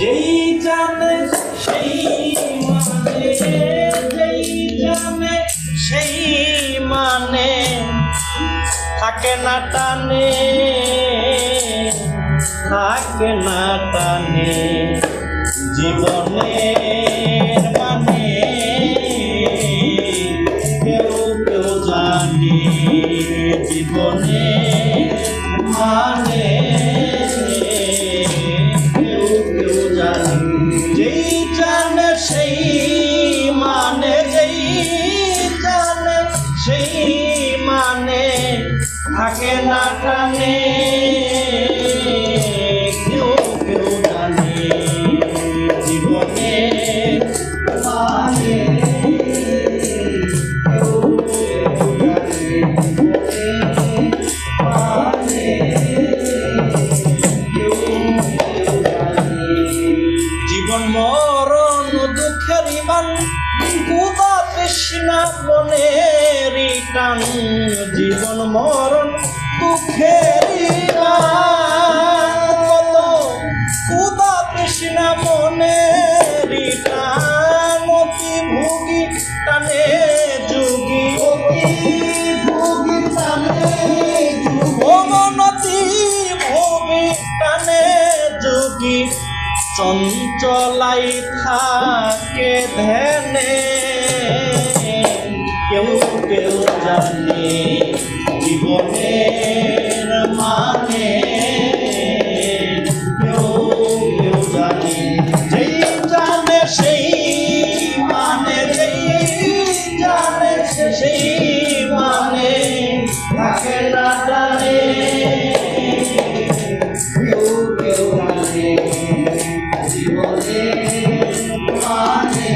যেই জানে সেই মানে, যেই জানে সেই মানে, থাকে না টানে, থাকে না টানে, জীবনের মানে কেউ কেউ জানে, জীবনের মানে কেউ কেউ জানে। যেই জানে সেই মানে, যেই জানে সেই মানে, থাকে না টানে, কেউ কেউ জানে, জীবনের মানে কেউ কেউ জানে, মানে কেউ কেউ জানে। জীবন মরণ দুঃখের ইমান, ক্ষুধা তৃষ্ণা মনের টান, জীবন মরণ দুঃখের ইমান, কত ক্ষুধা তৃষ্ণা মনের টান, অতি ভোগী টানে যোগী, অতি ভোগী টানে অতি ভোগী টানে যোগী, চঞ্চলাই থাকে ধ্যানে, কেউ কেউ জানে, জীবনের মানে কেউ কেউ জানে। যেই জানে সেই মানে, যেই জানে সেই মানে, থাকে না জানে, কেউ কেউ জানে, জীবনের মানে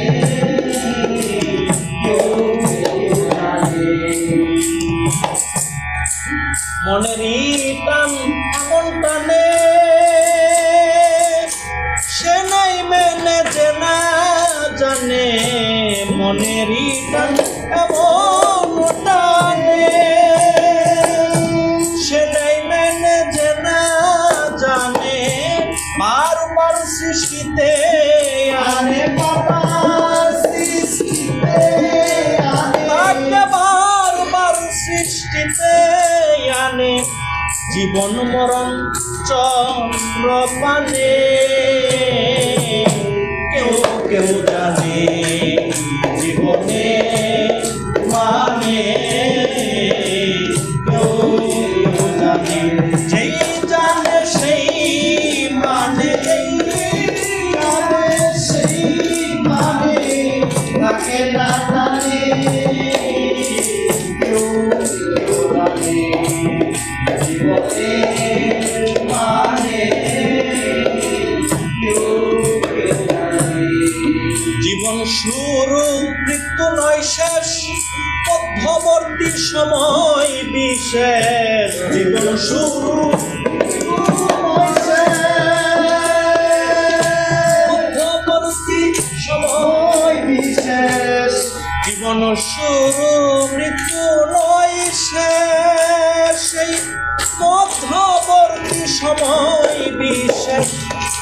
কেউ কেউ জানে। মনেরই টান এমন টানে, সে নাই মেনে যে না জানে, মনেরই টান এমন টানে, সে নাই মেনে যে না জানে, বারবার সৃষ্টিতে আনে, বারবার সৃষ্টিতে আনে, বারবার সৃষ্টিতে আনে, জীবন মরণ চক্র পানে, কেউ কেউ জানে, জীবনের মানে কেউ কেউ জানে। যেই জানে সেই মানে, যেই জানে সেই মানে, থাকে না জানে, কেউ কেউ জানে, জীবনের মানে কেউ কেউ জানে। জীবন শুরু মৃত্যু নয় শেষ, মধ্যবর্তী সময় বিশেষ, জীবন শুরু মধ্যবর্তী সময় বিশেষ, জীবন শুরু মৃত্যু নয় শেষ, সেই মধ্যবর্তী সময় বিশেষ,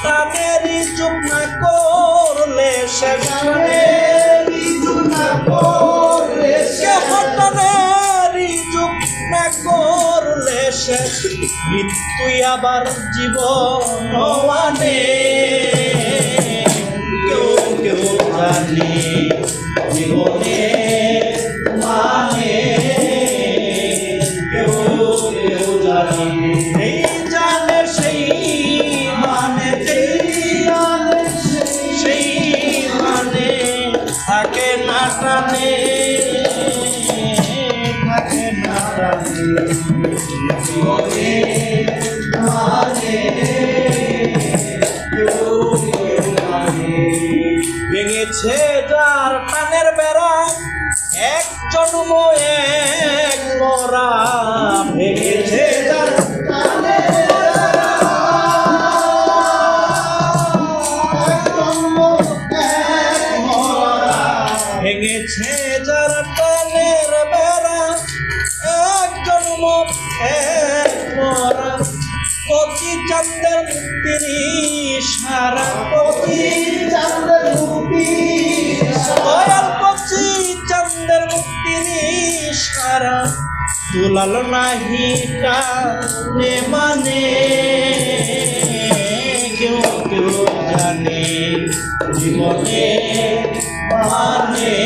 তাদেরই যুগ না করলে শেষ, তাদেরই যুগ না করলে শেষ, তাদেরই যুগ না করলে শেষ, মৃত্যুই আবার জীবন আনে, কেউ কেউ জানে, জীবনের মানে কেউ কেউ জানে। এই জানে সেই মানে, যেই জানে সেই মানে, থাকে না টানে, থাকে না টানে, জীবনের মানে কেউ কেউ জানে। ভেঙেছে যার টানের বেড়া, এক জন্ম এক মরা, ভেঙেছে যার টানের বেড়া, এক জন্ম এক মরা, ভেঙেছে যার টানের বেড়া, এক জন্ম এক মরা, কচি চাঁদের মুক্তির ইশারা, দুলাল নাহি টানে মানে কেউ কেউ জানে জীবনে মানে